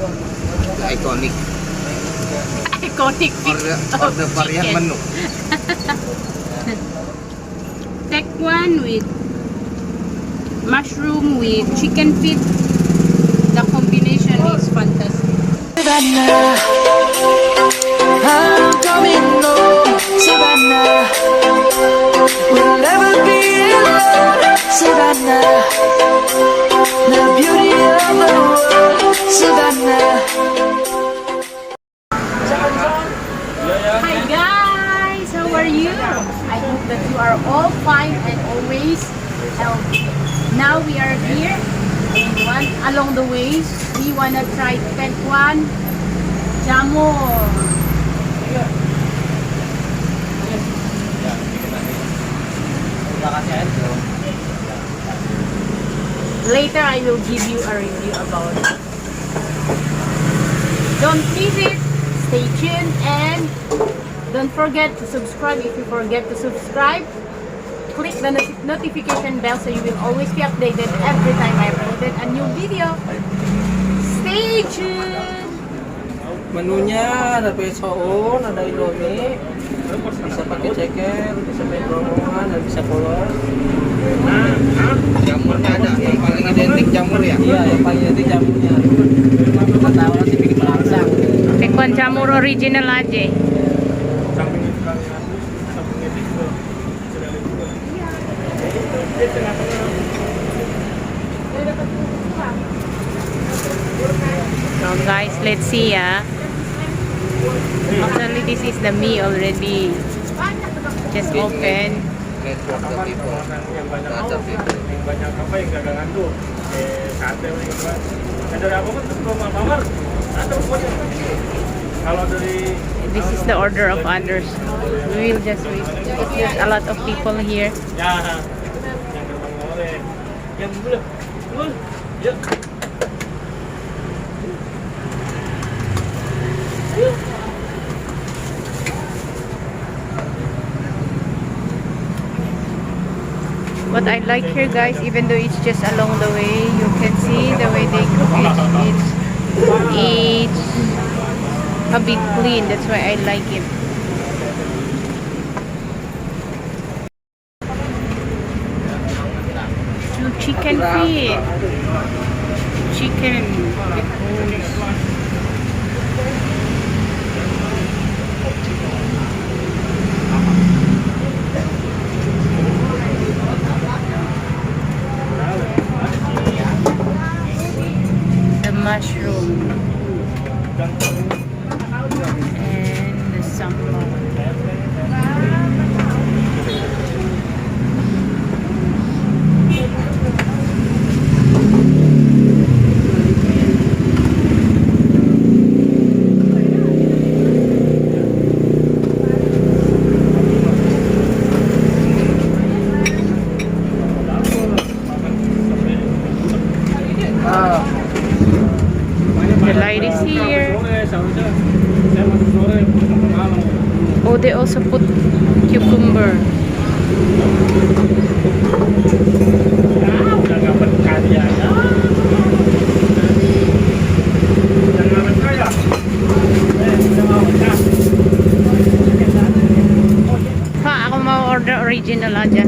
Iconic. Iconic Order varian menu. Tekwan with mushroom with chicken feet. The combination is fantastic. Savannah, I'm coming home. Savannah, we'll never be alone. Savannah, the beauty of the world. Savannah. Hi guys, how are you? I hope that you are all fine and always healthy. Now we are here and along the way we wanna try Tekwan Jamur. Later I will give you a review about it. Don't miss it. Stay tuned and don't forget to subscribe. If you forget to subscribe, click the notification bell so you will always be updated every time I uploaded a new video. Stay tuned! Menunya ada pesoon, ada indomie, bisa pakai ceker, bisa main rombongan, dan bisa polos. Jamurnya ada, yang paling identik jamur ya? Iya, yang paling identik jamurnya. Tahu sih bikin merangsang. Tekwan Jamur original aja. Now guys, let's see ya. Actually this is the meat already. Just open. Let's walk the people. Other people. Banyak apa yang dagangan tuh sate gitu kan. Dari apa pun tuh mawar ada pokoknya. Kalau dari This is the order of others. We will just wait. There's a lot of people here. ya yang gerbang oleh yang belum ya. What I like here guys, even though it's just along the way, you can see the way they cook it. It's a bit clean. That's why I like it. Two chicken feet. Chicken. The mushroom. And the sambal. The light is here. Oh, they also put cucumber. Udah nggak berkah ya. Jangan berkah ya. Udah mau berkah. Pa, ako mau order original aja.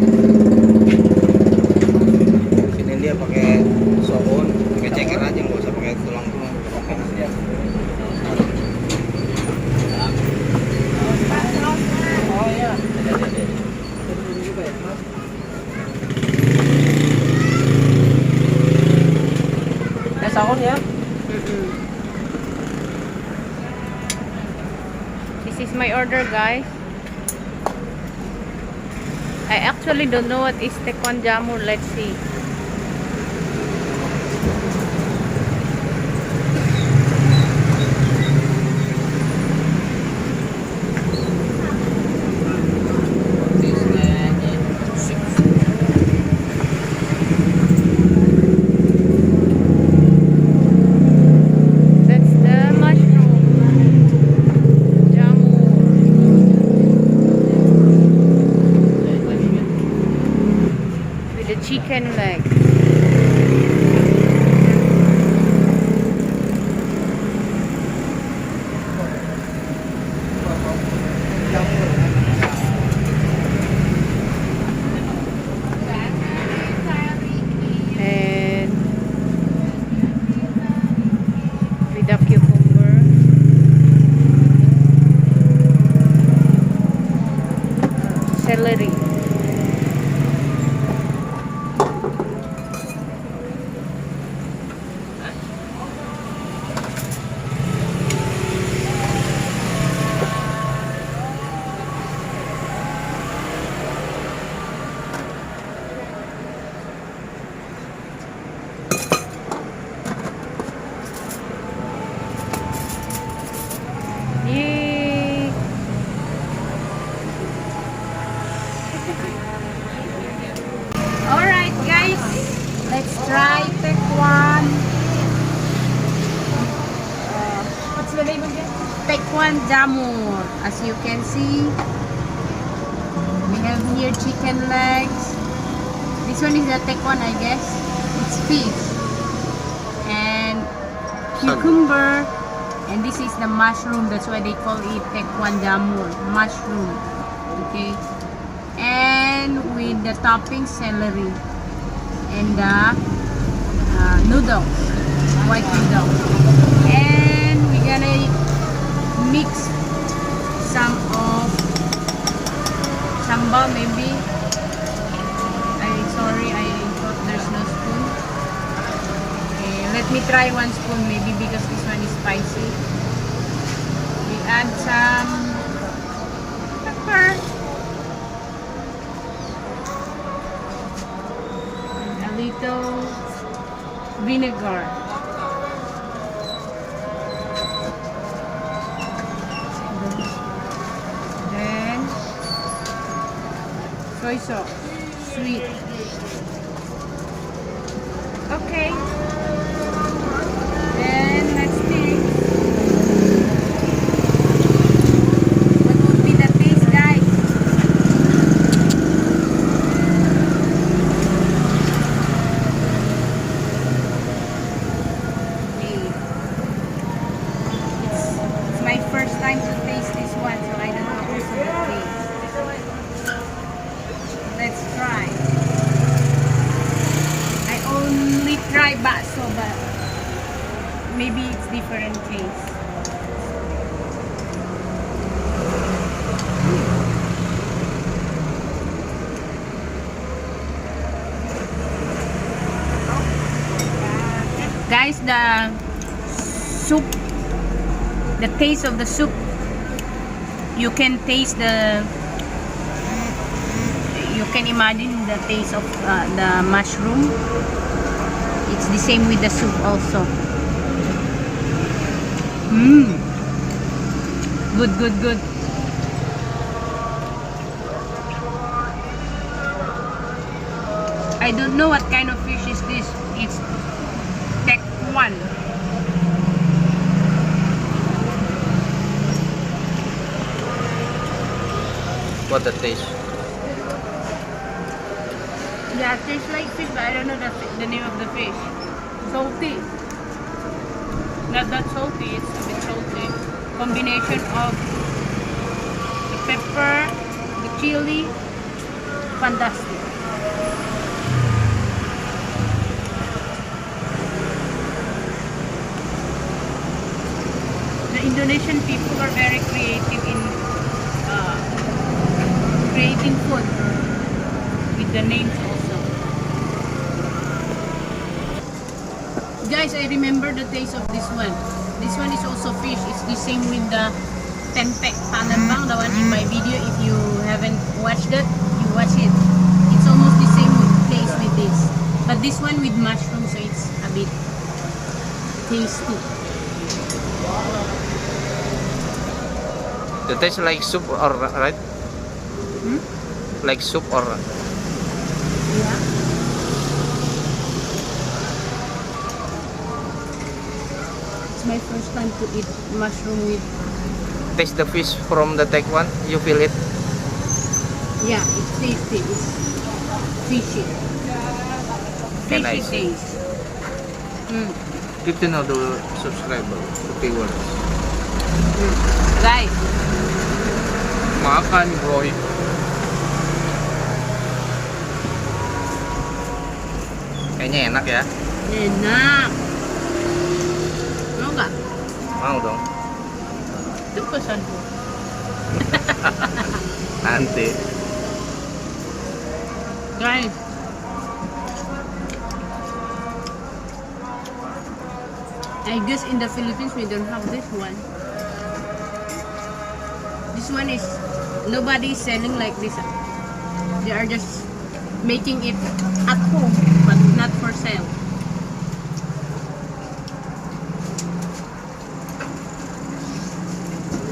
Sini dia pakai soun, pakai ceker aja, nggak usah pakai tulang-tulang. Oh iya. Sahur ya. This is my order, guys. I actually don't know what is Tekwan Jamur. Let's see. That's the mushroom jamur. With the chicken leg. Tekwan Jamur. As you can see, we have here chicken legs. This one is the Tekwan, I guess. It's fish. And cucumber. And this is the mushroom. That's why they call it Tekwan Jamur. Mushroom. Okay. And with the topping, celery. And the noodles. White noodles. And we're gonna mix some of sambal maybe. Sorry, I thought there's no spoon. Okay, let me try one spoon maybe because this one is spicy. We add some pepper. And a little vinegar. Then soy sauce, sweet. Okay. Then let's see. What would be the taste, guys? Okay. It's my first time to taste this one, so I don't know also the taste. Let's try. Only try bakso, but maybe it's different taste. Guys, the soup, the taste of the soup, you can taste you can imagine the taste of the mushroom. It's the same with the soup also. Good. I don't know what kind of fish is this. It's Tekwan. What the taste? Yeah, it tastes like fish, but I don't know the name of the fish. Salty. Not that salty, it's a bit salty. Combination of the pepper, the chili, fantastic. The Indonesian people are very creative in creating food with the names also. Guys, I remember the taste of this one. This one is also fish. It's the same with the tempeh Palembang, the one in my video. If you haven't watched it, you watch it. It's almost the same taste with this. But this one with mushroom, so it's a bit tasty. The taste like soup or right? Like soup or Yeah. It's my first time to eat mushroom with. taste the fish from the Tekwan? You feel it? Yeah, it's tasty. It's fishy. Can I Fishy see? taste. 15 of the subscriber, the viewers. Guys, Makan bro. Kayaknya enak ya. enak. Mau nggak? Mau dong. Itu pesanku. Nanti. Guys, I guess in the Philippines we don't have this one. This one is nobody is selling like this. They are just making it at home, but not for sale.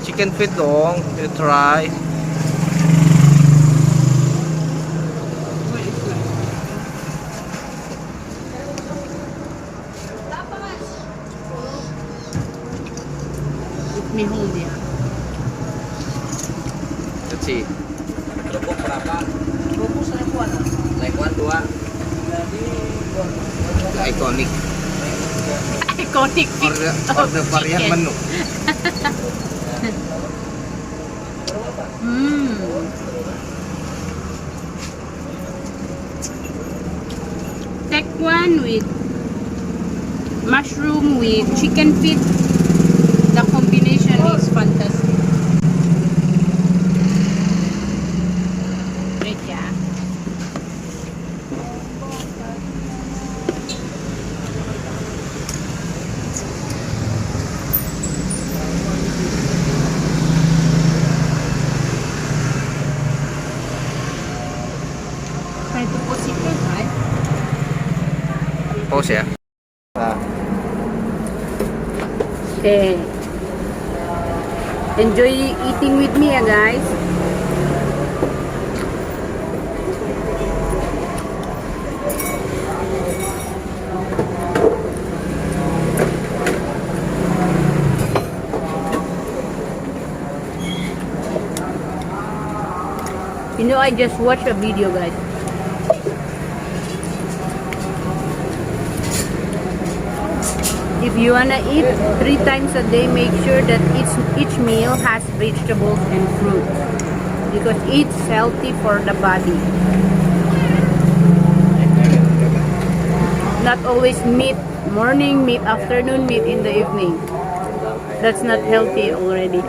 Chicken feet dong, you try. Where is that? Let me hold it. Eci. Kerupuk berapa? Kerupuk 1000-an. Tekwan 2. Jadi Ikonik. Iconic Order varian menu. Tekwan with mushroom with chicken feet. The combination is fantastic. Great, yeah. Try to put chicken, right? Pause ya. Nah, Okay. Enjoy eating with me, ya guys. You know, I just watched a video, guys. If you wanna eat 3 times a day, make sure that each meal has vegetables and fruit because it's healthy for the body. Not always meat, morning meat, afternoon meat, in the evening. That's not healthy already.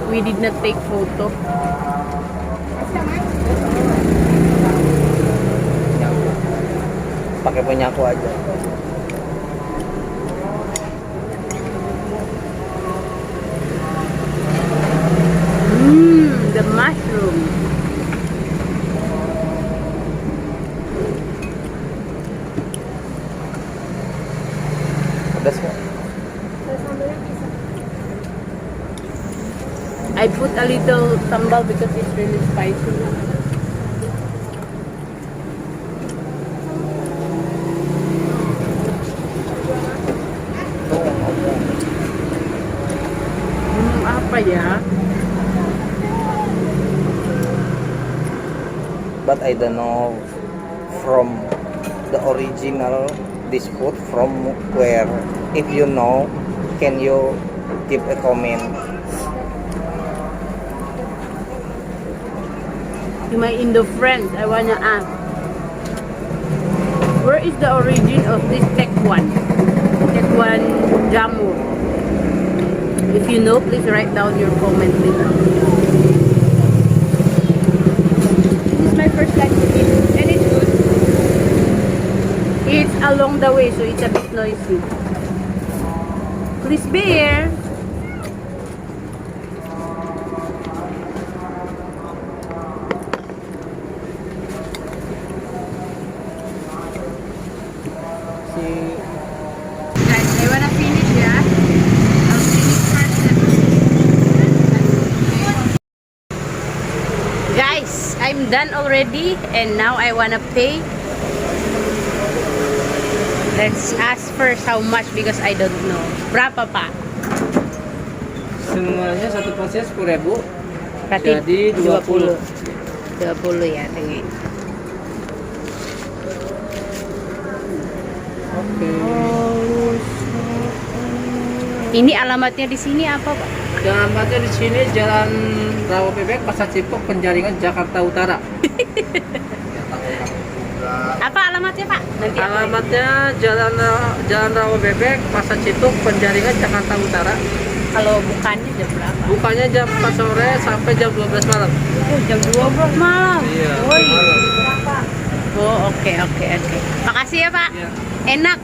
We did not take photo. pakai punya aku aja. The mushroom. Pedas nggak? I put a little sambal because it's really spicy. Apa ya? But I don't know from the original this food from where. If you know, can you give a comment? To my Indo friends, I wanna ask, where is the origin of this Tekwan Jamur? If you know, please write down your comment below. This is my first time to eat, and it's good. It's along the way, so it's a bit noisy. Please bear. Guys, I wanna finish, yeah? I'll finish first then. Guys, I'm done already and now I wanna pay. Let's ask first how much because I don't know. Berapa, Pak? Semuanya satu porsinya 10.000. Berarti Jadi 20. 20 ya, tinggi. Oke. Ini alamatnya di sini apa, Pak? Alamatnya di sini Jalan Rawa Bebek, Pasar Cipok, Penjaringan, Jakarta Utara. Apa alamatnya, Pak? Nanti aku- Alamatnya Jalan Rawa Bebek, Pasar Cipok, Penjaringan, Jakarta Utara. Kalau bukannya jam berapa? Bukanya jam 4 sore sampai jam 12 malam. Oh, jam 12 malam. Iya, Oh, iya. malam. Oh, oke. Makasih ya, Pak. Iya. Enak.